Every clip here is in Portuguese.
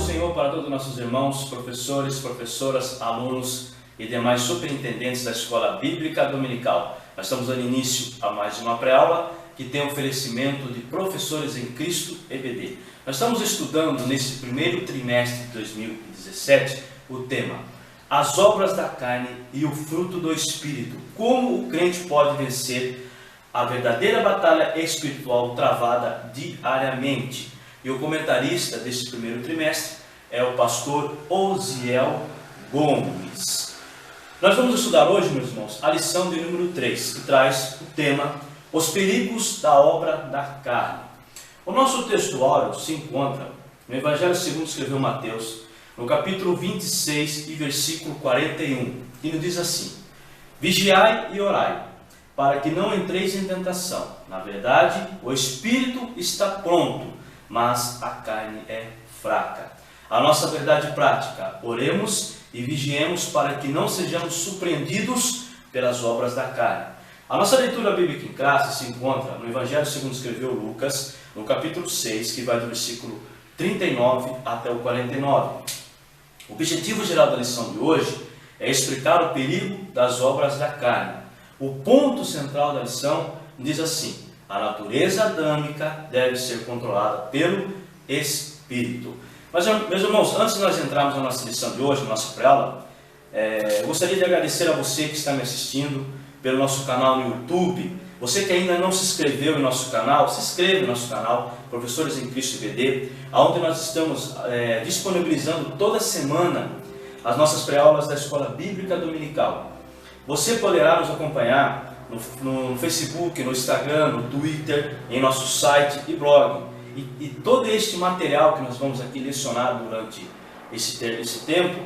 Senhor para todos os nossos irmãos, professores, professoras, alunos e demais superintendentes da Escola Bíblica Dominical. Nós estamos dando início a mais uma pré-aula que tem oferecimento de Professores em Cristo EBD. Nós estamos estudando nesse primeiro trimestre de 2017 o tema As obras da carne e o fruto do Espírito. Como o crente pode vencer a verdadeira batalha espiritual travada diariamente. E o comentarista desse primeiro trimestre é o pastor Osiel Gomes. Nós vamos estudar hoje, meus irmãos, a lição de número 3, que traz o tema Os perigos da obra da carne. O nosso textuário se encontra no Evangelho segundo escreveu Mateus, no capítulo 26 e versículo 41, que nos diz assim: Vigiai e orai, para que não entreis em tentação. Na verdade, o espírito está pronto, mas a carne é fraca. A nossa verdade prática: oremos e vigiemos para que não sejamos surpreendidos pelas obras da carne. A nossa leitura bíblica em classe se encontra no Evangelho segundo escreveu Lucas, no capítulo 6, que vai do versículo 39 até o 49. O objetivo geral da lição de hoje é explicar o perigo das obras da carne. O ponto central da lição diz assim: a natureza adâmica deve ser controlada pelo Espírito. Mas, meus irmãos, antes de nós entrarmos na nossa lição de hoje, na nossa pré-aula, eu gostaria de agradecer a você que está me assistindo pelo nosso canal no YouTube. Você que ainda não se inscreveu em nosso canal, se inscreva no nosso canal, Professores em Cristo EBD, onde nós estamos disponibilizando toda semana as nossas pré-aulas da Escola Bíblica Dominical. Você poderá nos acompanhar no Facebook, no Instagram, no Twitter, em nosso site e blog. E todo este material que nós vamos aqui lecionar durante esse tempo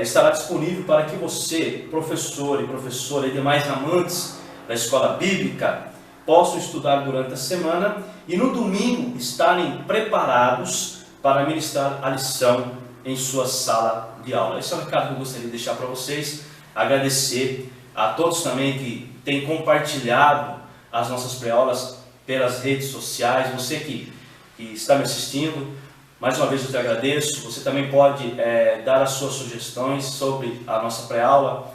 estará disponível para que você, professor e professora e demais amantes da escola bíblica, possam estudar durante a semana e no domingo estarem preparados para ministrar a lição em sua sala de aula. Esse é o recado que eu gostaria de deixar para vocês. Agradecer a todos também que têm compartilhado as nossas pré-aulas pelas redes sociais. Você que está me assistindo, mais uma vez eu te agradeço. Você também pode dar as suas sugestões sobre a nossa pré-aula,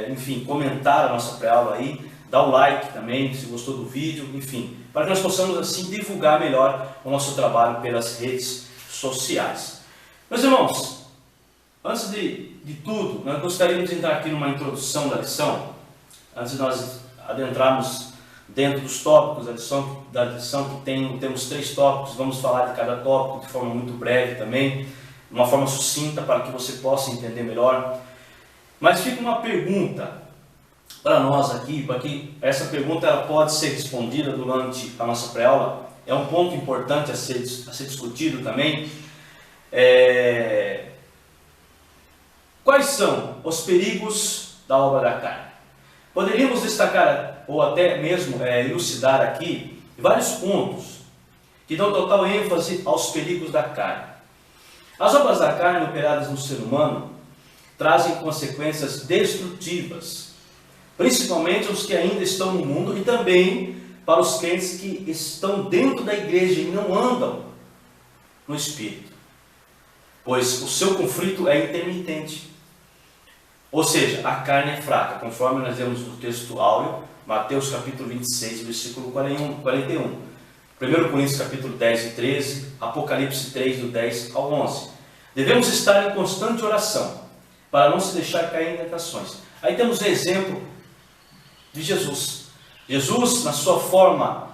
enfim, comentar a nossa pré-aula aí, dar o like também se gostou do vídeo, enfim, para que nós possamos assim divulgar melhor o nosso trabalho pelas redes sociais. Meus irmãos, antes de tudo, nós gostaríamos de entrar aqui numa introdução da lição, antes de nós adentrarmos dentro dos tópicos da lição, que temos 3 tópicos. Vamos falar de cada tópico de forma muito breve também, de uma forma sucinta, para que você possa entender melhor. Mas fica uma pergunta para nós aqui, para que essa pergunta ela pode ser respondida durante a nossa pré-aula. É um ponto importante a ser discutido também. Quais são os perigos da obra da carne? Poderíamos destacar, ou até mesmo elucidar aqui, vários pontos que dão total ênfase aos perigos da carne. As obras da carne operadas no ser humano trazem consequências destrutivas, principalmente os que ainda estão no mundo e também para os crentes que estão dentro da igreja e não andam no Espírito, pois o seu conflito é intermitente. Ou seja, a carne é fraca, conforme nós vemos no texto áureo, Mateus capítulo 26, versículo 41. 1 Coríntios capítulo 10 e 13, Apocalipse 3, do 10 ao 11. Devemos estar em constante oração, para não se deixar cair em tentações. Aí temos o exemplo de Jesus. Jesus, na sua forma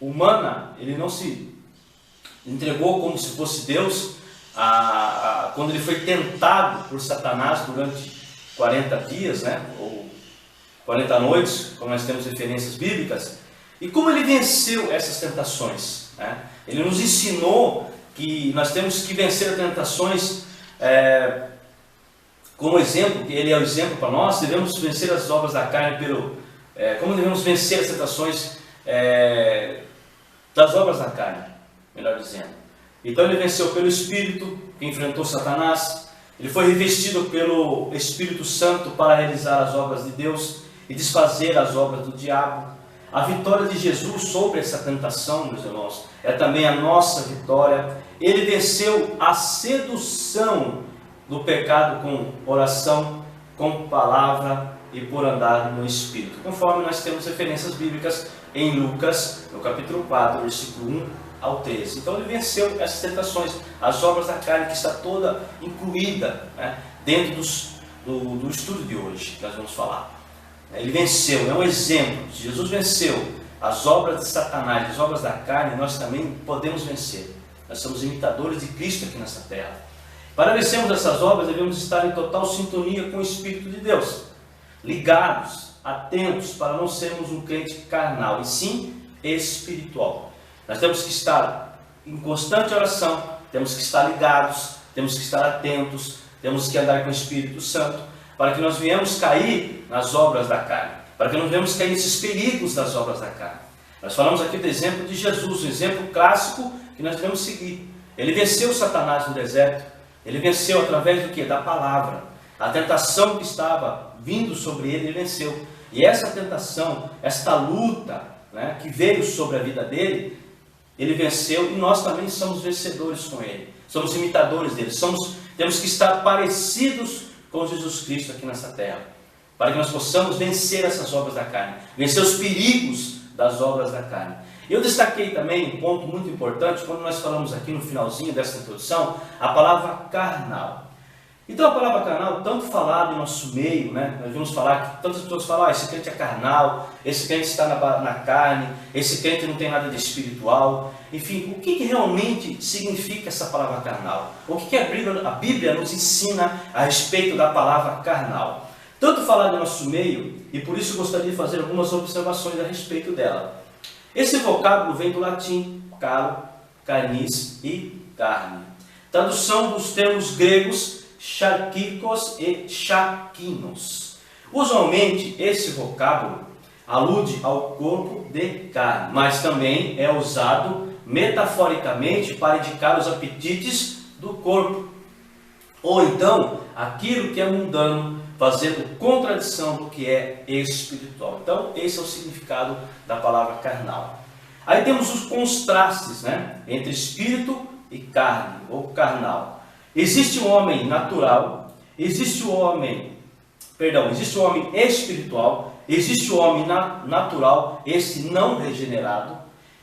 humana, ele não se entregou como se fosse Deus. Quando ele foi tentado por Satanás durante 40 dias, ou 40 noites, como nós temos referências bíblicas, e como ele venceu essas tentações, Ele nos ensinou que nós temos que vencer as tentações como exemplo, que ele é o exemplo para nós. Devemos vencer as obras da carne como devemos vencer as tentações das obras da carne, melhor dizendo. Então ele venceu pelo Espírito, que enfrentou Satanás. Ele foi revestido pelo Espírito Santo para realizar as obras de Deus e desfazer as obras do diabo. a vitória de Jesus sobre essa tentação, meus irmãos, é também a nossa vitória. Ele venceu a sedução do pecado com oração, com palavra e por andar no Espírito, conforme nós temos referências bíblicas em Lucas, no capítulo 4, versículo 1 ao 13. Então ele venceu essas tentações, as obras da carne, que está toda incluída, né, dentro do estudo de hoje, que nós vamos falar. Ele venceu, é um exemplo. Se Jesus venceu as obras de Satanás, as obras da carne, nós também podemos vencer. Nós somos imitadores de Cristo aqui nessa terra. Para vencermos essas obras, devemos estar em total sintonia com o Espírito de Deus, ligados, atentos, para não sermos um crente carnal, e sim espiritual. Nós temos que estar em constante oração, temos que estar ligados, temos que estar atentos, temos que andar com o Espírito Santo, para que nós venhamos cair nas obras da carne, para que nós venhamos cair nesses perigos das obras da carne. Nós falamos aqui do exemplo de Jesus, um exemplo clássico que nós devemos seguir. Ele venceu Satanás no deserto, ele venceu através do quê? Da palavra. A tentação que estava vindo sobre ele, ele venceu. E essa tentação, esta luta, né, que veio sobre a vida dele, ele venceu, e nós também somos vencedores com ele. Somos imitadores dele. Temos que estar parecidos com Jesus Cristo aqui nessa terra, para que nós possamos vencer essas obras da carne, vencer os perigos das obras da carne. Eu destaquei também um ponto muito importante, quando nós falamos aqui no finalzinho dessa introdução, a palavra carnal. Então a palavra carnal, tanto falada em nosso meio, né? Nós vamos falar que tantas pessoas falam, esse crente é carnal, esse crente está na carne, esse crente não tem nada de espiritual. Enfim, o que realmente significa essa palavra carnal? O que a Bíblia nos ensina a respeito da palavra carnal? Tanto falada em nosso meio, e por isso gostaria de fazer algumas observações a respeito dela. Esse vocábulo vem do latim caro, carnis e carne. Tradução dos termos gregos charkikos e chakinos. Usualmente esse vocábulo alude ao corpo de carne, mas também é usado metaforicamente para indicar os apetites do corpo, ou então aquilo que é mundano, fazendo contradição do que é espiritual. Então esse é o significado da palavra carnal. Aí temos os contrastes, né, entre espírito e carne, ou carnal. Existe o homem natural, existe o homem espiritual, existe o homem natural, esse não regenerado,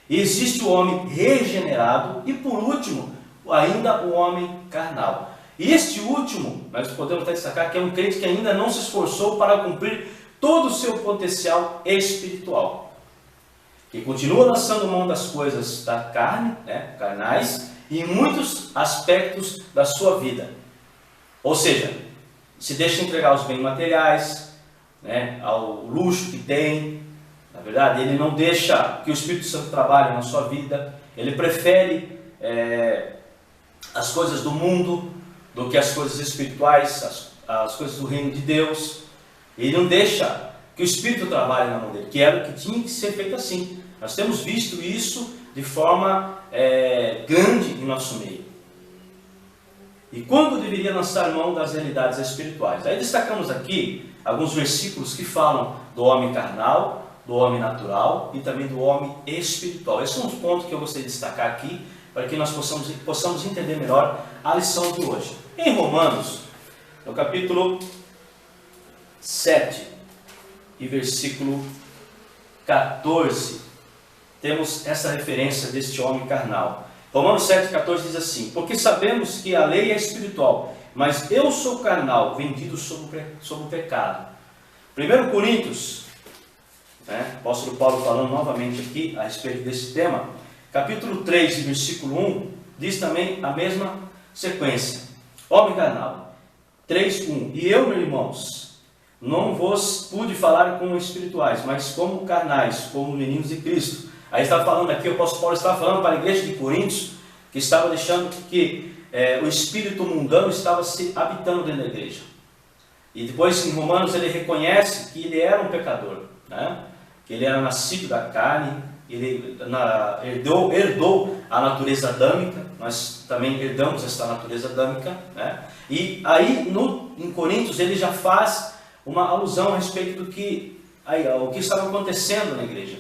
existe o homem regenerado e, por último, ainda o homem carnal. E este último, nós podemos até destacar que é um crente que ainda não se esforçou para cumprir todo o seu potencial espiritual, que continua lançando mão das coisas da carne, né, carnais, e em muitos aspectos da sua vida. Ou seja, se deixa entregar os bens materiais, né, ao luxo que tem. Na verdade, ele não deixa que o Espírito Santo trabalhe na sua vida. Ele prefere as coisas do mundo do que as coisas espirituais, as coisas do reino de Deus. Ele não deixa que o Espírito trabalhe na mão dele, que era o que tinha que ser feito assim. Nós temos visto isso de forma grande em nosso meio. E quando deveria lançar mão das realidades espirituais? Aí destacamos aqui alguns versículos que falam do homem carnal, do homem natural e também do homem espiritual. Esses são os pontos que eu gostaria de destacar aqui, para que nós possamos entender melhor a lição de hoje. Em Romanos, no capítulo 7 e versículo 14, temos essa referência deste homem carnal. Romanos 7,14 diz assim: porque sabemos que a lei é espiritual, mas eu sou carnal, vendido sob o pecado. 1 Coríntios, né, apóstolo Paulo falando novamente aqui a respeito desse tema, capítulo 3, versículo 1, diz também a mesma sequência. Homem carnal, 3:1. E eu, meus irmãos, não vos pude falar como espirituais, mas como carnais, como meninos de Cristo. Aí está falando aqui, o apóstolo Paulo está falando para a igreja de Coríntios, que estava deixando que o espírito mundano estava se habitando dentro da igreja. E depois em Romanos ele reconhece que ele era um pecador, né? Que ele era nascido da carne, ele herdou a natureza adâmica, nós também herdamos essa natureza adâmica, né? E aí em Coríntios ele já faz uma alusão a respeito do que, o que estava acontecendo na igreja.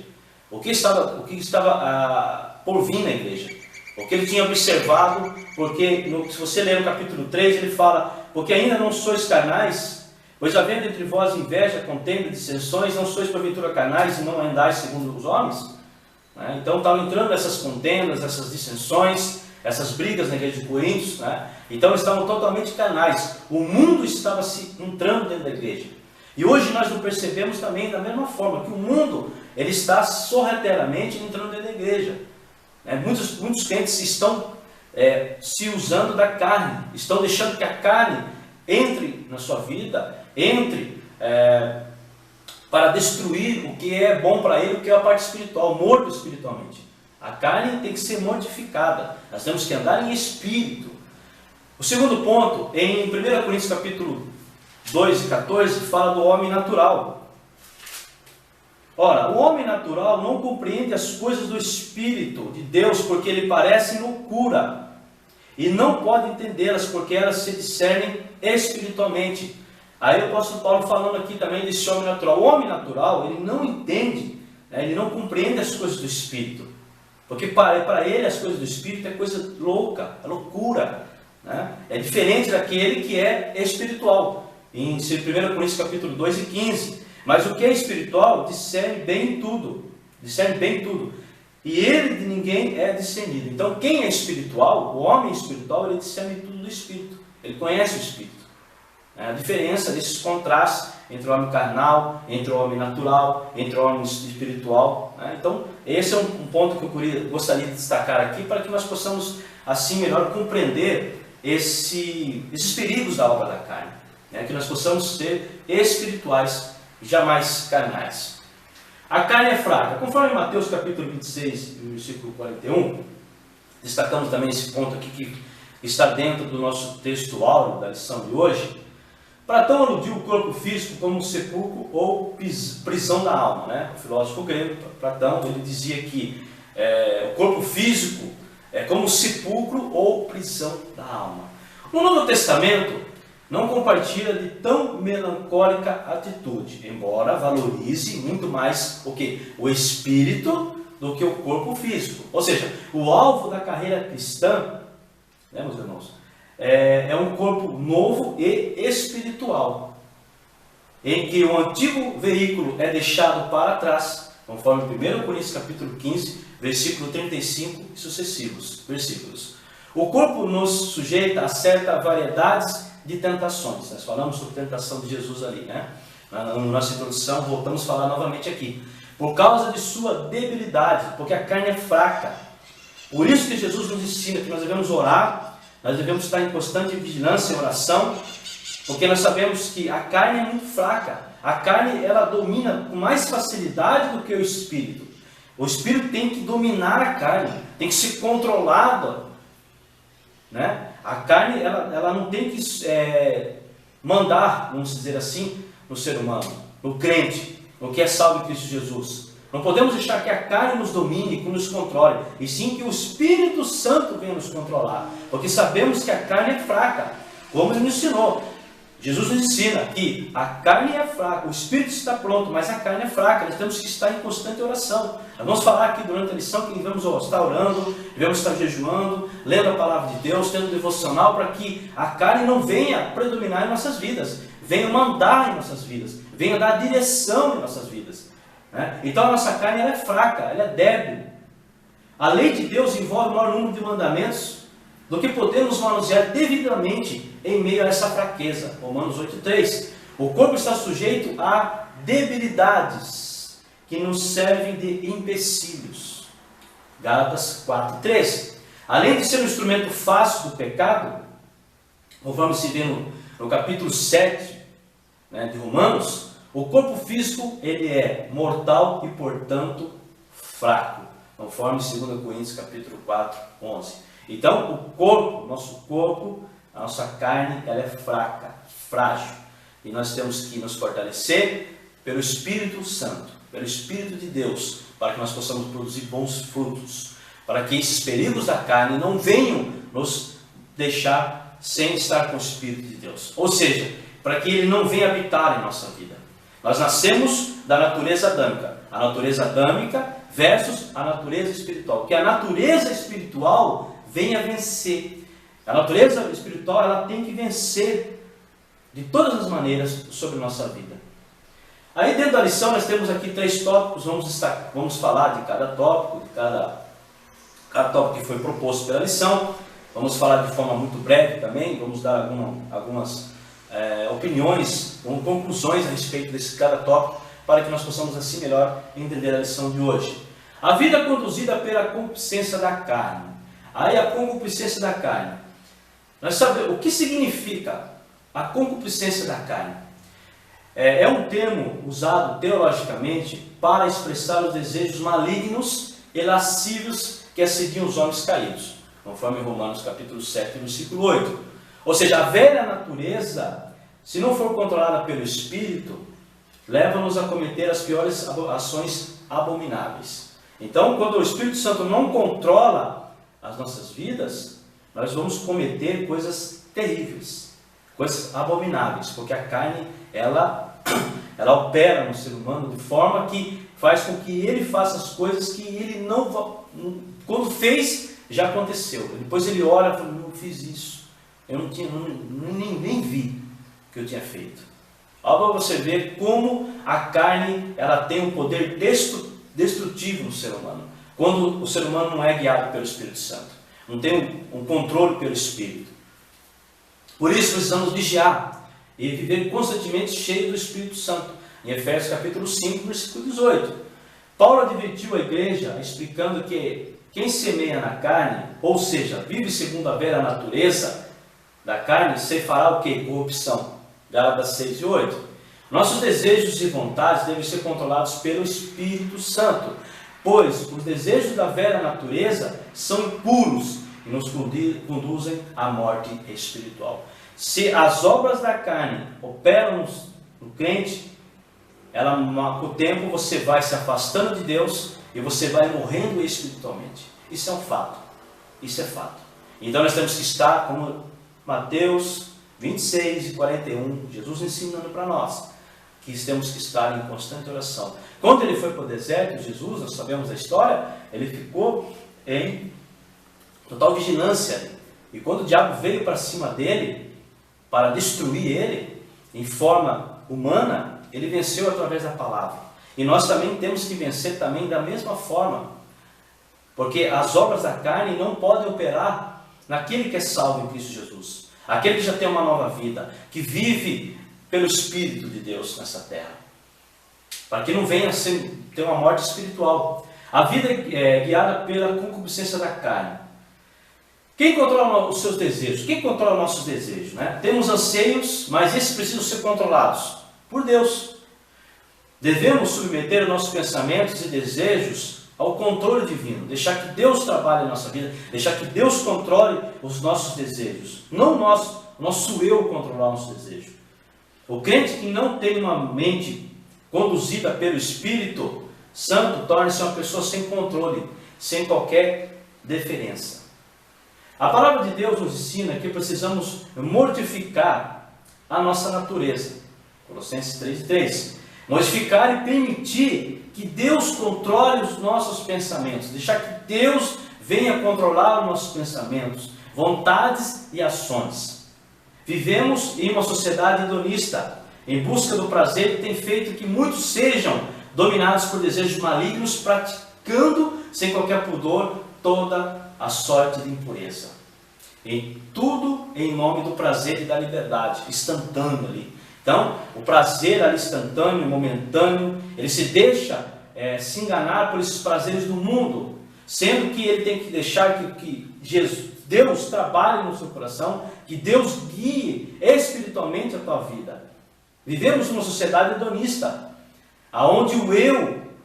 o que estava por vir na igreja, o que ele tinha observado, porque se você ler no capítulo 3, ele fala, porque ainda não sois carnais, pois havendo entre vós inveja, contenda, dissensões, não sois porventura carnais e não andais segundo os homens? Né? Então estavam entrando essas contendas, essas dissensões, essas brigas na igreja de Coríntios, né? Então eles estavam totalmente carnais, o mundo estava se entrando dentro da igreja. E hoje nós não percebemos também da mesma forma, que o mundo ele está sorrateiramente entrando dentro da igreja. Muitos crentes estão se usando da carne, estão deixando que a carne entre na sua vida, para destruir o que é bom para ele, o que é a parte espiritual, morto espiritualmente. A carne tem que ser mortificada, nós temos que andar em espírito. O segundo ponto, em 1 Coríntios capítulo 2 e 14, fala do homem natural. Ora, o homem natural não compreende as coisas do Espírito de Deus, porque lhe parecem loucura, e não pode entendê-las, porque elas se discernem espiritualmente. Aí o apóstolo Paulo falando aqui também desse homem natural. O homem natural, ele não entende, ele não compreende as coisas do Espírito, porque para ele as coisas do Espírito é coisa louca, é loucura, né? É diferente daquele que é espiritual. Em 1 Coríntios capítulo 2 e 15, mas o que é espiritual discerne bem tudo, e ele de ninguém é discernido. Então quem é espiritual, o homem espiritual, ele discerne tudo do Espírito, ele conhece o Espírito. A diferença desses contrastes entre o homem carnal, entre o homem natural, entre o homem espiritual. Então esse é um ponto que eu gostaria de destacar aqui, para que nós possamos assim melhor compreender esses perigos da obra da carne, que nós possamos ser espirituais, jamais carnais. A carne é fraca. Conforme Mateus capítulo 26, versículo 41, destacamos também esse ponto aqui que está dentro do nosso texto áureo da lição de hoje. Platão aludiu o corpo físico como um sepulcro ou prisão da alma. O filósofo grego Platão, ele dizia que o corpo físico é como um sepulcro ou prisão da alma. No Novo Testamento não compartilha de tão melancólica atitude, embora valorize muito mais o espírito do que o corpo físico. Ou seja, o alvo da carreira cristã, meus irmãos, é um corpo novo e espiritual, em que o antigo veículo é deixado para trás, conforme 1 Coríntios capítulo 15, versículo 35 e sucessivos versículos. O corpo nos sujeita a certa variedade de tentações. Nós falamos sobre a tentação de Jesus ali, na nossa introdução, voltamos a falar novamente aqui. Por causa de sua debilidade, porque a carne é fraca. Por isso que Jesus nos ensina que nós devemos orar, nós devemos estar em constante vigilância e oração, porque nós sabemos que a carne é muito fraca. A carne, ela domina com mais facilidade do que o espírito. O espírito tem que dominar a carne, tem que ser controlado, A carne, ela não tem que mandar, vamos dizer assim, no ser humano, no crente, no que é salvo em Cristo Jesus. Não podemos deixar que a carne nos domine, que nos controle, e sim que o Espírito Santo venha nos controlar, porque sabemos que a carne é fraca, como ele nos ensinou. Jesus nos ensina que a carne é fraca, o Espírito está pronto, mas a carne é fraca, nós temos que estar em constante oração. Nós vamos falar aqui durante a lição que devemos estar orando, devemos estar jejuando, lendo a palavra de Deus, tendo devocional, para que a carne não venha predominar em nossas vidas, venha mandar em nossas vidas, venha dar direção em nossas vidas. Então a nossa carne ela é fraca, ela é débil. A lei de Deus envolve o maior número de mandamentos do que podemos manusear devidamente em meio a essa fraqueza. Romanos 8,3. O corpo está sujeito a debilidades que nos servem de empecilhos. Gálatas 4,13. Além de ser um instrumento fácil do pecado, conforme se vê no capítulo 7 de Romanos, o corpo físico ele é mortal e, portanto, fraco, conforme 2 Coríntios capítulo 4, 11. Então, o corpo, nosso corpo, a nossa carne, ela é fraca, frágil. E nós temos que nos fortalecer pelo Espírito Santo, pelo Espírito de Deus, para que nós possamos produzir bons frutos, para que esses perigos da carne não venham nos deixar sem estar com o Espírito de Deus. Ou seja, para que ele não venha habitar em nossa vida. Nós nascemos da natureza adâmica. A natureza adâmica versus a natureza espiritual. Que a natureza espiritual venha vencer. A natureza espiritual, ela tem que vencer de todas as maneiras sobre a nossa vida. Aí dentro da lição nós temos aqui 3 tópicos, vamos falar de cada tópico, de cada tópico que foi proposto pela lição. Vamos falar de forma muito breve também, vamos dar algumas opiniões, conclusões a respeito desse cada tópico, para que nós possamos assim melhor entender a lição de hoje. A vida conduzida pela concupiscência da carne. Aí a concupiscência da carne. Nós sabemos o que significa a concupiscência da carne. É um termo usado teologicamente para expressar os desejos malignos e lascivos que assediam os homens caídos, conforme Romanos capítulo 7, versículo 8. Ou seja, a velha natureza, se não for controlada pelo Espírito, leva-nos a cometer as piores ações abomináveis. Então, quando o Espírito Santo não controla as nossas vidas, nós vamos cometer coisas terríveis, coisas abomináveis, porque a carne, ela opera no ser humano de forma que faz com que ele faça as coisas que ele não, quando fez, já aconteceu. Depois ele olha e fala, não fiz isso, eu nem vi o que eu tinha feito. Olha para você ver como a carne, ela tem um poder destrutivo no ser humano, quando o ser humano não é guiado pelo Espírito Santo, não tem um controle pelo Espírito. Por isso precisamos vigiar e viver constantemente cheio do Espírito Santo. Em Efésios capítulo 5, versículo 18. Paulo advertiu a igreja, explicando que quem semeia na carne, ou seja, vive segundo a velha natureza da carne, ceifará o que? Corrupção. Gálatas 6 e 8. Nossos desejos e vontades devem ser controlados pelo Espírito Santo, pois os desejos da velha natureza são impuros e nos conduzem à morte espiritual. Se as obras da carne operam no crente, com o tempo você vai se afastando de Deus e você vai morrendo espiritualmente. Isso é um fato. Isso é fato. Então nós temos que estar, como Mateus 26 e 41, Jesus ensinando para nós, que temos que estar em constante oração. Quando ele foi para o deserto, Jesus, nós sabemos a história, ele ficou em total vigilância. E quando o diabo veio para cima dele, para destruir ele, em forma humana, ele venceu através da palavra. E nós também temos que vencer também da mesma forma. Porque as obras da carne não podem operar naquele que é salvo em Cristo Jesus. Aquele que já tem uma nova vida, que vive pelo Espírito de Deus nessa terra. Para que não venha ter uma morte espiritual. A vida é guiada pela concupiscência da carne. Quem controla os seus desejos? Quem controla nossos desejos? Né? Temos anseios, mas esses precisam ser controlados por Deus. Devemos submeter os nossos pensamentos e desejos ao controle divino. Deixar que Deus trabalhe em nossa vida. Deixar que Deus controle os nossos desejos. Não nosso eu controlar o nosso desejo. O crente que não tem uma mente conduzida pelo Espírito Santo torna-se uma pessoa sem controle, sem qualquer deferência. A palavra de Deus nos ensina que precisamos mortificar a nossa natureza. Colossenses 3:3. Mortificar e permitir que Deus controle os nossos pensamentos. Deixar que Deus venha controlar os nossos pensamentos, vontades e ações. Vivemos em uma sociedade hedonista, em busca do prazer, que tem feito que muitos sejam dominados por desejos malignos, praticando sem qualquer pudor toda a sorte de impureza. Em tudo em nome do prazer e da liberdade, instantâneo ali. Então, o prazer ali instantâneo, momentâneo, ele se deixa se enganar por esses prazeres do mundo, sendo que ele tem que deixar que Deus trabalhe no seu coração, que Deus guie espiritualmente a tua vida. Vivemos numa sociedade hedonista, aonde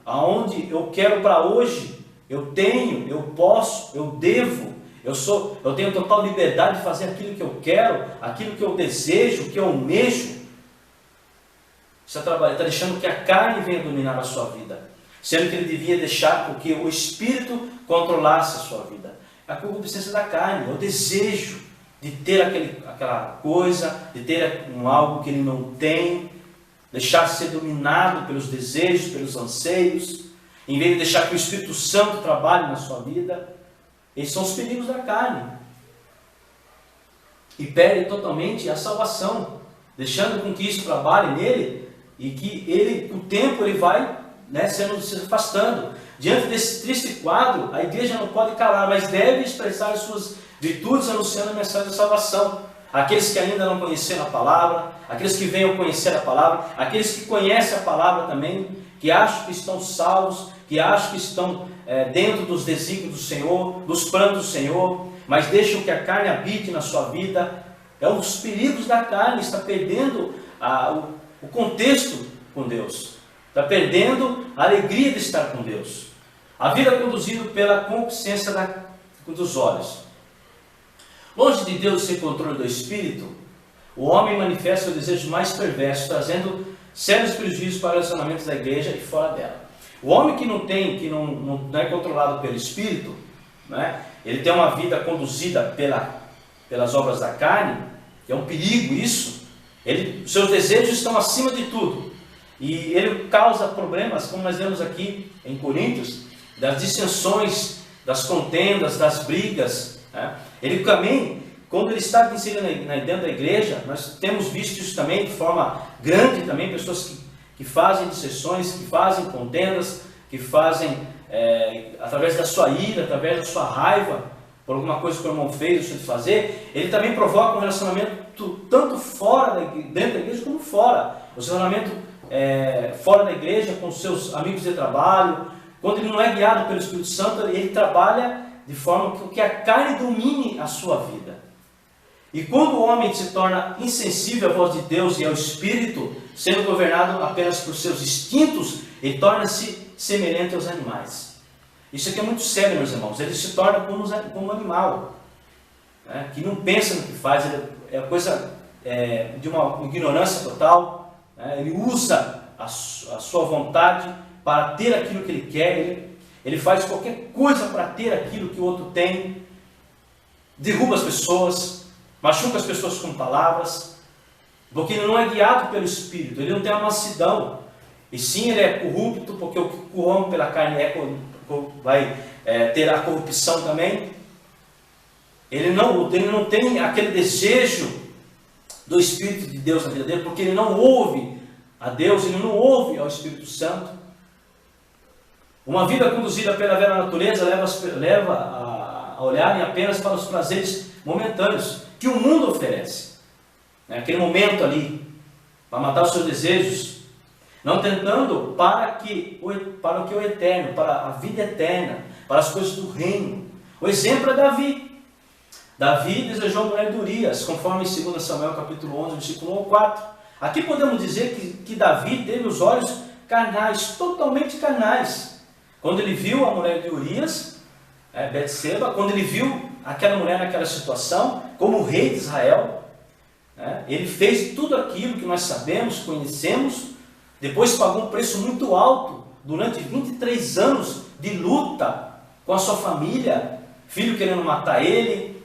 aonde eu quero para hoje, eu tenho, eu posso, eu devo, eu tenho total liberdade de fazer aquilo que eu quero, aquilo que eu desejo, que eu almejo. Você está deixando que a carne venha dominar a sua vida, sendo que ele devia deixar que o Espírito controlasse a sua vida. A concupiscência da carne, é o desejo de ter aquela coisa, de ter algo que ele não tem, deixar ser dominado pelos desejos, pelos anseios. em vez de deixar que o Espírito Santo trabalhe na sua vida. Esses são os perigos da carne. E perde totalmente a salvação, deixando com que isso trabalhe nele e que ele, com o tempo, ele vai se afastando. Diante desse triste quadro, a igreja não pode calar, mas deve expressar as suas virtudes anunciando a mensagem da salvação. Aqueles que ainda não conheceram a palavra, aqueles que venham conhecer a palavra, aqueles que conhecem a palavra também, que acham que estão salvos, que acham que estão dentro dos desígnios do Senhor, dos planos do Senhor, mas deixam que a carne habite na sua vida. É um dos perigos da carne, está perdendo o contexto com Deus, está perdendo a alegria de estar com Deus. A vida é conduzida pela concupiscência dos olhos. Longe de Deus ser controle do espírito, o homem manifesta o desejo mais perverso, trazendo sérios prejuízos para os relacionamentos da igreja e fora dela. O homem que não é controlado pelo espírito, né, ele tem uma vida conduzida pelas obras da carne, que é um perigo isso. Seus desejos estão acima de tudo. E ele causa problemas, como nós vemos aqui em Coríntios, das dissensões, das contendas, das brigas. Né? Ele também, quando ele está inserido dentro da igreja, nós temos visto isso também de forma grande, também pessoas que fazem dissensões, que fazem contendas, que fazem através da sua ira, através da sua raiva, por alguma coisa que o irmão fez, deixou de fazer. Ele também provoca um relacionamento tanto dentro da igreja como fora. O relacionamento fora da igreja, com seus amigos de trabalho. Quando ele não é guiado pelo Espírito Santo, ele trabalha de forma que a carne domine a sua vida. E quando o homem se torna insensível à voz de Deus e ao Espírito, sendo governado apenas por seus instintos, ele torna-se semelhante aos animais. Isso aqui é muito sério, meus irmãos. Ele se torna como um animal, né? Que não pensa no que faz. É coisa de uma ignorância total, né? Ele usa a sua vontade para ter aquilo que ele quer. Ele faz qualquer coisa para ter aquilo que o outro tem. Derruba as pessoas, machuca as pessoas com palavras, porque ele não é guiado pelo Espírito. Ele não tem a mansidão. E sim, ele é corrupto, porque o que corrompe pela carne vai ter a corrupção também. Ele não tem aquele desejo do Espírito de Deus na vida dele, porque ele não ouve a Deus, ele não ouve ao Espírito Santo. Uma vida conduzida pela velha natureza leva a olharem apenas para os prazeres momentâneos que o mundo oferece. Aquele momento ali, para matar os seus desejos, não tentando para o que é eterno, para a vida eterna, para as coisas do reino. O exemplo é Davi. Davi desejou a mulher de Urias, conforme em 2 Samuel capítulo 11, versículo 1 ao 4. Aqui podemos dizer que Davi teve os olhos carnais, totalmente carnais. Quando ele viu a mulher de Urias, Betseba, quando ele viu aquela mulher naquela situação, como rei de Israel, ele fez tudo aquilo que nós sabemos, conhecemos. Depois pagou um preço muito alto, durante 23 anos de luta com a sua família, filho querendo matar ele,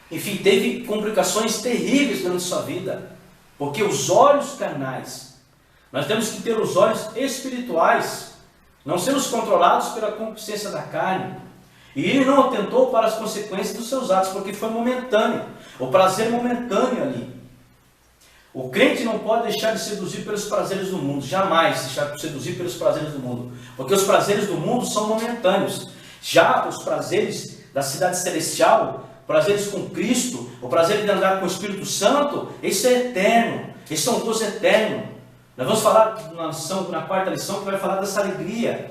enfim, teve complicações terríveis durante sua vida, porque os olhos carnais, nós temos que ter os olhos espirituais, não sermos controlados pela concupiscência da carne. E ele não atentou para as consequências dos seus atos, porque foi momentâneo, o prazer momentâneo ali. O crente não pode deixar de seduzir pelos prazeres do mundo, jamais deixar de seduzir pelos prazeres do mundo, porque os prazeres do mundo são momentâneos. Já os prazeres da cidade celestial, prazeres com Cristo, o prazer de andar com o Espírito Santo, isso é eterno, isso é um gozo eterno. Nós vamos falar na quarta lição, que vai falar dessa alegria,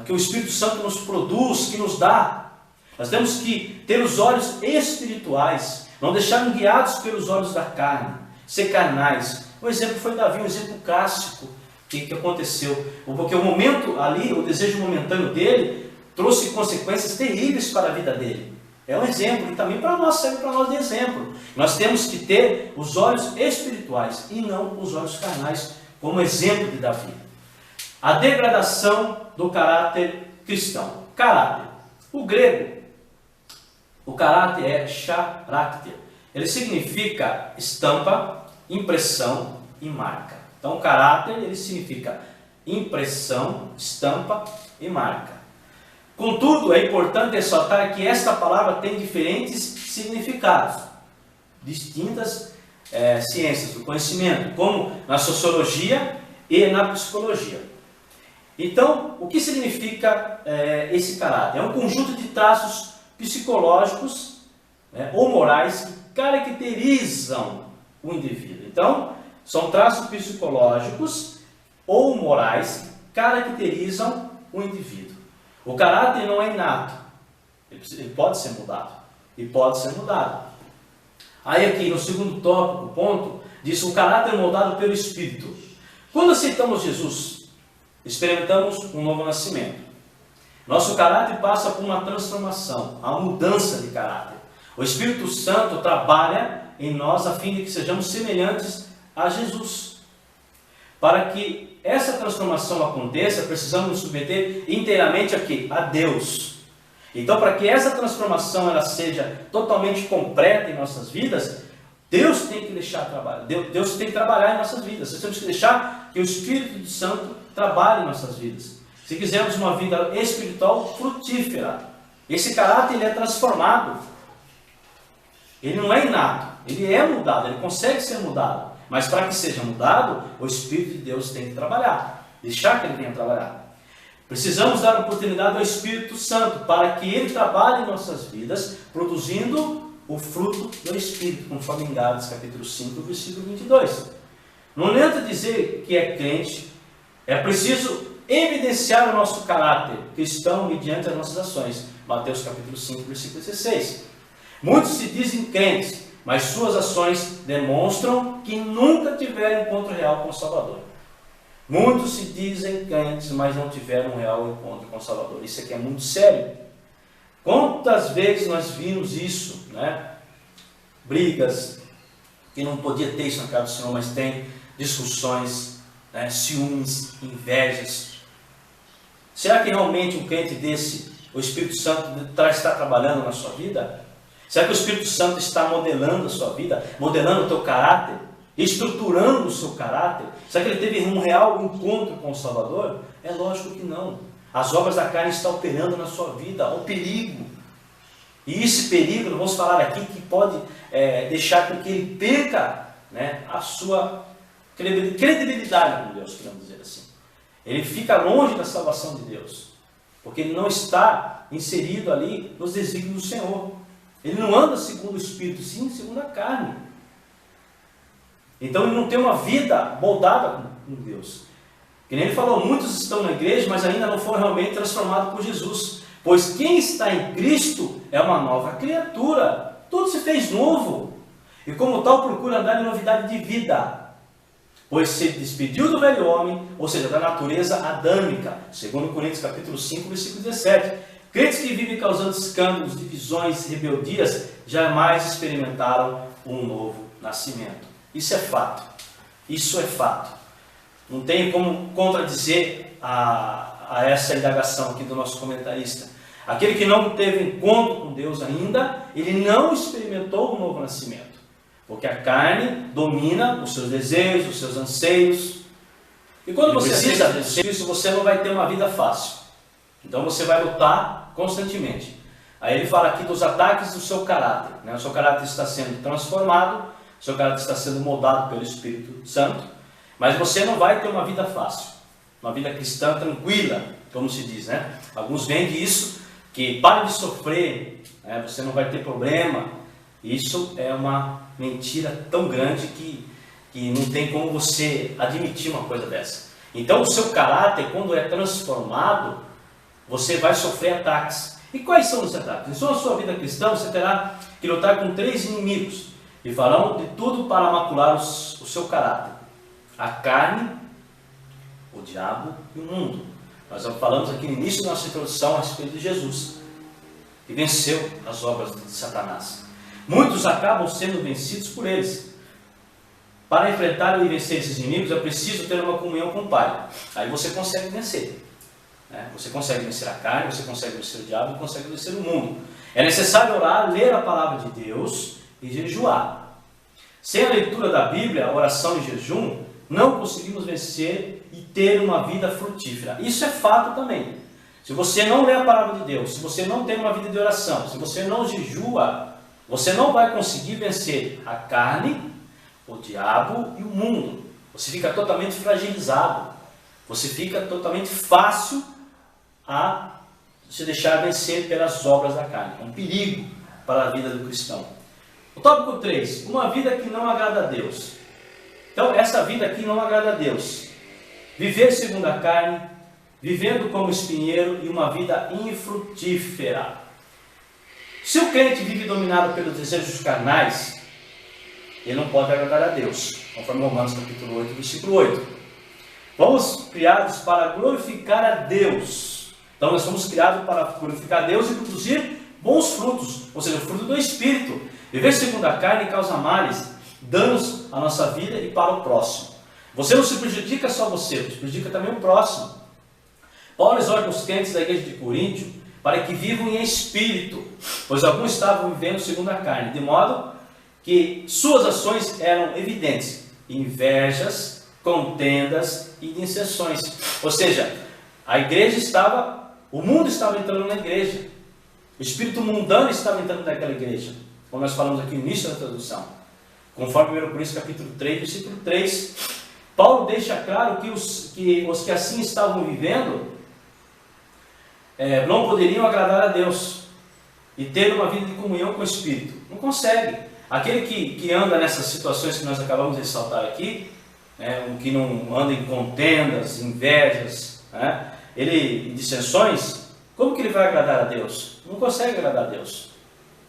que o Espírito Santo nos produz, que nos dá. Nós temos que ter os olhos espirituais, não deixarmos guiados pelos olhos da carne, ser carnais. Um exemplo foi Davi, um exemplo clássico que aconteceu, porque o momento ali, o desejo momentâneo dele, trouxe consequências terríveis para a vida dele. É um exemplo, e também para nós, serve para nós de exemplo. Nós temos que ter os olhos espirituais e não os olhos carnais, como exemplo de Davi. A degradação do caráter cristão. Caráter. O grego, o caráter é charakter. Ele significa estampa, impressão e marca. Então, o caráter, ele significa impressão, estampa e marca. Contudo, é importante ressaltar que esta palavra tem diferentes significados, distintas ciências do conhecimento, como na sociologia e na psicologia. Então, o que significa esse caráter? É um conjunto de traços psicológicos, ou morais que caracterizam o indivíduo. Então, são traços psicológicos ou morais que caracterizam o indivíduo. O caráter não é inato, ele pode ser mudado, e pode ser mudado. Aí aqui no segundo tópico, ponto, diz o caráter moldado pelo Espírito. Quando aceitamos Jesus, experimentamos um novo nascimento. Nosso caráter passa por uma transformação, a mudança de caráter. O Espírito Santo trabalha em nós a fim de que sejamos semelhantes a Jesus. Para que essa transformação aconteça, precisamos nos submeter inteiramente aqui, a Deus. Então, para que essa transformação ela seja totalmente completa em nossas vidas, Deus tem que deixar trabalhar. Deus tem que trabalhar em nossas vidas. Nós temos que deixar que o Espírito Santo trabalhe em nossas vidas. Se quisermos uma vida espiritual frutífera, esse caráter ele é transformado. Ele não é inato, ele é mudado, ele consegue ser mudado. Mas para que seja mudado, o Espírito de Deus tem que trabalhar, deixar que ele venha trabalhar. Precisamos dar oportunidade ao Espírito Santo para que ele trabalhe em nossas vidas, produzindo o fruto do Espírito, conforme em Gálatas capítulo 5, versículo 22. Não adianta dizer que é crente, é preciso evidenciar o nosso caráter cristão mediante as nossas ações. Mateus capítulo 5, versículo 16. Muitos se dizem crentes, mas suas ações demonstram que nunca tiveram encontro real com o Salvador. Muitos se dizem crentes, mas não tiveram um real encontro com o Salvador. Isso aqui é muito sério. Quantas vezes nós vimos isso, né? Brigas, que não podia ter isso na casa do Senhor, mas tem discussões, né? Ciúmes, invejas. Será que realmente um crente desse, o Espírito Santo está trabalhando na sua vida? Será que o Espírito Santo está modelando a sua vida, modelando o teu caráter, estruturando o seu caráter? Será que ele teve um real encontro com o Salvador? É lógico que não. As obras da carne estão operando na sua vida, há um perigo. E esse perigo, nós vamos falar aqui, que pode deixar com que ele perca, né, a sua credibilidade com Deus, podemos dizer assim. Ele fica longe da salvação de Deus, porque ele não está inserido ali nos desígnios do Senhor. Ele não anda segundo o Espírito, sim segundo a carne. Então ele não tem uma vida moldada com Deus. Que nem ele falou, muitos estão na igreja, mas ainda não foram realmente transformados por Jesus. Pois quem está em Cristo é uma nova criatura. Tudo se fez novo. E como tal procura andar em novidade de vida. Pois se despediu do velho homem, ou seja, da natureza adâmica. Segundo Coríntios capítulo 5, versículo 17. Crentes que vivem causando escândalos, divisões, rebeldias, jamais experimentaram um novo nascimento. Isso é fato. Isso é fato. Não tem como contradizer a essa indagação aqui do nosso comentarista. Aquele que não teve encontro com Deus ainda, ele não experimentou um novo nascimento. Porque a carne domina os seus desejos, os seus anseios. E quando você precisa disso, você não vai ter uma vida fácil. Então você vai lutar constantemente. Aí ele fala aqui dos ataques do seu caráter, né? O seu caráter está sendo transformado, o seu caráter está sendo moldado pelo Espírito Santo, mas você não vai ter uma vida fácil, uma vida cristã tranquila, como se diz, né? Alguns vendem isso, que pare de sofrer, né? Você não vai ter problema. Isso é uma mentira tão grande que não tem como você admitir uma coisa dessa. Então o seu caráter, quando é transformado, você vai sofrer ataques. E quais são os ataques? Em sua vida cristã, você terá que lutar com 3 inimigos, e farão de tudo para macular o seu caráter: a carne, o diabo e o mundo. Nós falamos aqui no início da nossa introdução a respeito de Jesus, que venceu as obras de Satanás. Muitos acabam sendo vencidos por eles. Para enfrentar e vencer esses inimigos, é preciso ter uma comunhão com o Pai. Aí você consegue vencer. Você consegue vencer a carne, você consegue vencer o diabo e consegue vencer o mundo. É necessário orar, ler a palavra de Deus e jejuar. Sem a leitura da Bíblia, a oração e jejum não conseguimos vencer e ter uma vida frutífera. Isso é fato também. Se você não lê a palavra de Deus, se você não tem uma vida de oração, se você não jejua, você não vai conseguir vencer a carne, o diabo e o mundo. Você fica totalmente fragilizado. Você fica totalmente fácil a se deixar vencer pelas obras da carne. É um perigo para a vida do cristão. O tópico 3. Uma vida que não agrada a Deus. Então, essa vida aqui não agrada a Deus. Viver segundo a carne, vivendo como espinheiro e uma vida infrutífera. Se o crente vive dominado pelos desejos carnais, ele não pode agradar a Deus, conforme Romanos capítulo 8, versículo 8. Fomos criados para glorificar a Deus. Então nós fomos criados para glorificar a Deus e produzir bons frutos, ou seja, o fruto do Espírito. Viver segundo a carne causa males, danos à nossa vida e para o próximo. Você não se prejudica só você, você prejudica também o próximo. Paulo exorta os crentes da igreja de Coríntio para que vivam em espírito, pois alguns estavam vivendo segundo a carne, de modo que suas ações eram evidentes: invejas, contendas e dissensões. Ou seja, a igreja estava, o mundo estava entrando na igreja, o espírito mundano estava entrando naquela igreja, como nós falamos aqui no início da tradução, conforme 1 Coríntios capítulo 3, versículo 3. Paulo deixa claro que os que assim estavam vivendo não poderiam agradar a Deus e ter uma vida de comunhão com o Espírito. Não consegue. Aquele que anda nessas situações que nós acabamos de ressaltar aqui, o que não anda em contendas, invejas, dissensões, como que ele vai agradar a Deus? Não consegue agradar a Deus.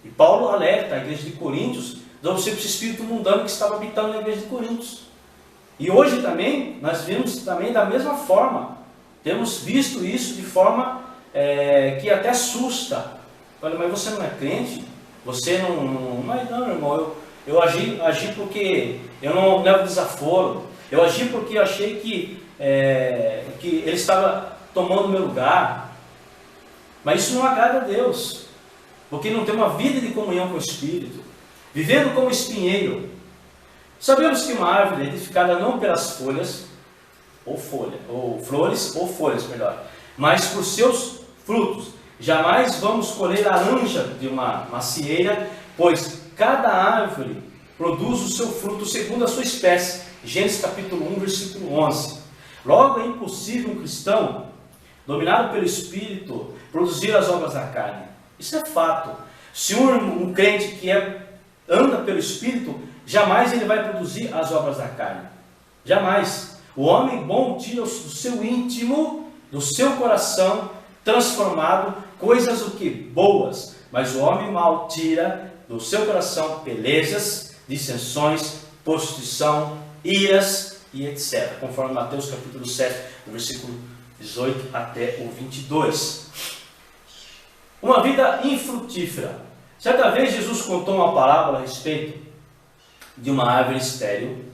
E Paulo alerta a igreja de Coríntios do espírito mundano que estava habitando na igreja de Coríntios. E hoje também, nós vimos também da mesma forma. Temos visto isso de forma que até assusta. Olha, mas você não é crente? Você não... Mas não, irmão, eu agi porque eu não levo desaforo. Eu agi porque eu achei que ele estava tomando o meu lugar. Mas isso não agrada a Deus, porque não tem uma vida de comunhão com o Espírito. Vivendo como espinheiro. Sabemos que uma árvore é edificada não pelas folhas, ou flores, ou folhas, melhor, mas por seus frutos. Jamais vamos colher laranja de uma macieira, pois cada árvore produz o seu fruto segundo a sua espécie. Gênesis capítulo 1, versículo 11. Logo é impossível um cristão, dominado pelo Espírito, produzir as obras da carne. Isso é fato. Se um crente que anda pelo Espírito, jamais ele vai produzir as obras da carne. Jamais. O homem bom tira do seu íntimo, do seu coração, transformado, coisas o que? Boas. Mas o homem mau tira do seu coração pelejas, dissensões, prostituição, iras e etc. Conforme Mateus capítulo 7, do versículo 18 até o 22. Uma vida infrutífera. Certa vez Jesus contou uma parábola a respeito de uma árvore estéril,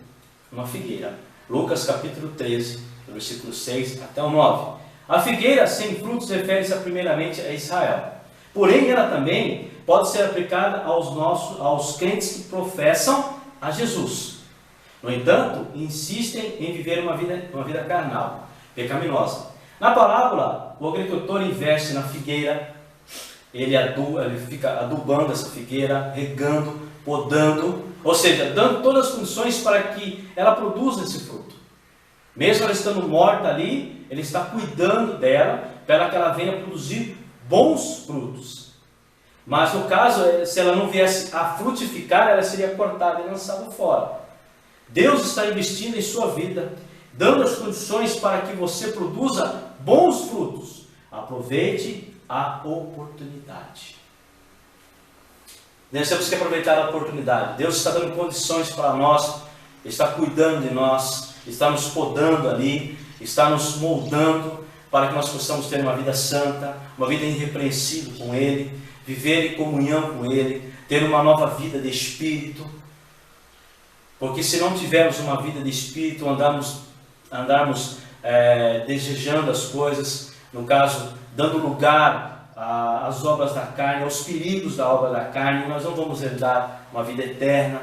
uma figueira. Lucas capítulo 13, do versículo 6 até o 9. A figueira sem frutos refere-se primeiramente a Israel. Porém, ela também pode ser aplicada aos crentes que professam a Jesus. No entanto, insistem em viver uma vida carnal, pecaminosa. Na parábola, o agricultor investe na figueira, ele fica adubando essa figueira, regando, podando, ou seja, dando todas as condições para que ela produza esse fruto. Mesmo ela estando morta ali, ele está cuidando dela para que ela venha produzir bons frutos. Mas no caso, se ela não viesse a frutificar, ela seria cortada e lançada fora. Deus está investindo em sua vida, dando as condições para que você produza bons frutos. Aproveite a oportunidade. Nós temos que aproveitar a oportunidade. Deus está dando condições para nós, está cuidando de nós, está nos podando ali, está nos moldando para que nós possamos ter uma vida santa, uma vida irrepreensível com Ele, viver em comunhão com Ele, ter uma nova vida de Espírito. Porque se não tivermos uma vida de Espírito, andarmos desejando as coisas, no caso, dando lugar às obras da carne, aos perigos da obra da carne, nós não vamos herdar uma vida eterna.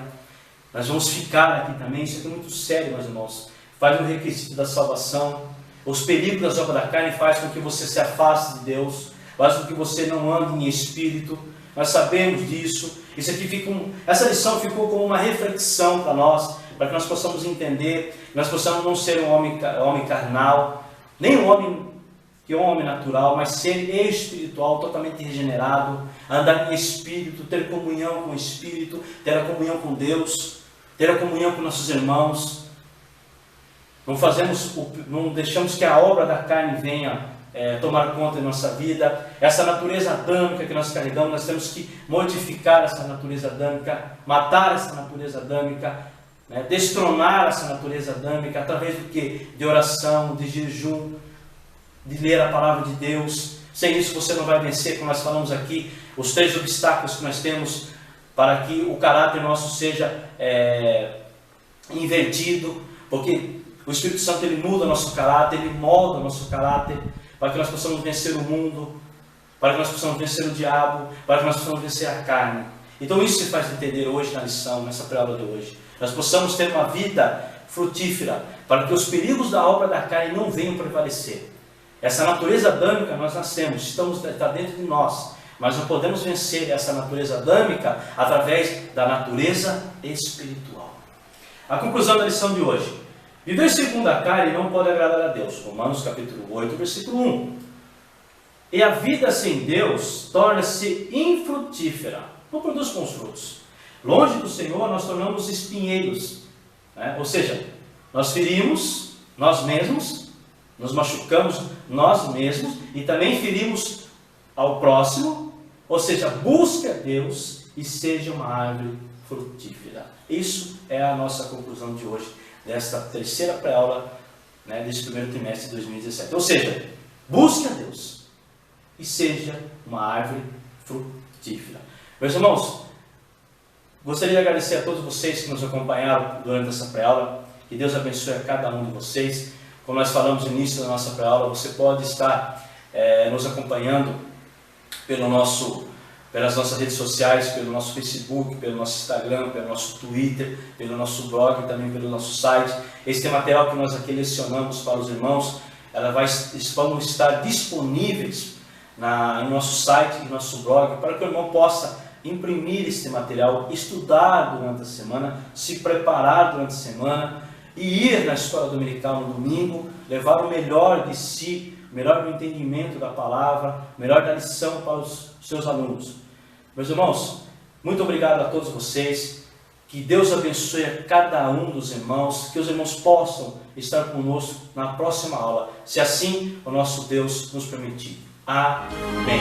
Nós vamos ficar aqui também. Isso aqui é muito sério, meus irmãos. faz o requisito da salvação. Os perigos das obras da carne faz com que você se afaste de Deus, faz com que você não ande em espírito. Nós sabemos disso. Isso aqui essa lição ficou como uma reflexão para nós, para que nós possamos entender, que nós possamos não ser um homem carnal, nem um homem natural, mas ser espiritual, totalmente regenerado, andar em espírito, ter comunhão com o Espírito, ter a comunhão com Deus, ter a comunhão com nossos irmãos. Não deixamos que a obra da carne venha tomar conta de nossa vida. Essa natureza adâmica que nós carregamos, nós temos que mortificar essa natureza adâmica, matar essa natureza adâmica, destronar essa natureza adâmica, através do quê? De oração, de jejum, de ler a palavra de Deus. Sem isso você não vai vencer, como nós falamos aqui, os 3 obstáculos que nós temos para que o caráter nosso seja invertido, porque o Espírito Santo ele muda o nosso caráter, ele molda o nosso caráter, para que nós possamos vencer o mundo, para que nós possamos vencer o diabo, para que nós possamos vencer a carne. Então isso se faz entender hoje na lição, nessa pré-aula de hoje. Nós possamos ter uma vida frutífera, para que os perigos da obra da carne não venham prevalecer. Essa natureza adâmica nós nascemos, está dentro de nós, mas não podemos vencer essa natureza adâmica através da natureza espiritual. A conclusão da lição de hoje: viver segundo a carne não pode agradar a Deus. Romanos capítulo 8, versículo 1. E a vida sem Deus torna-se infrutífera, não produz bons frutos. Longe do Senhor nós tornamos espinheiros, ou seja, nós ferimos nós mesmos, nos machucamos nós mesmos e também ferimos ao próximo, ou seja, busque a Deus e seja uma árvore frutífera. Isso é a nossa conclusão de hoje, desta terceira pré-aula, deste primeiro trimestre de 2017. Ou seja, busque a Deus e seja uma árvore frutífera. Meus irmãos, gostaria de agradecer a todos vocês que nos acompanharam durante essa pré-aula. Que Deus abençoe a cada um de vocês. Como nós falamos no início da nossa pré-aula, você pode estar nos acompanhando pelas nossas redes sociais, pelo nosso Facebook, pelo nosso Instagram, pelo nosso Twitter, pelo nosso blog e também pelo nosso site. Este material que nós aqui lecionamos para os irmãos, vão estar disponíveis no nosso site e no nosso blog, para que o irmão possa imprimir este material, estudar durante a semana, se preparar durante a semana e ir na escola dominical no domingo, levar o melhor de si, o melhor do entendimento da palavra, o melhor da lição para os seus alunos. Meus irmãos, muito obrigado a todos vocês, que Deus abençoe a cada um dos irmãos, que os irmãos possam estar conosco na próxima aula, se assim o nosso Deus nos permitir. Amém.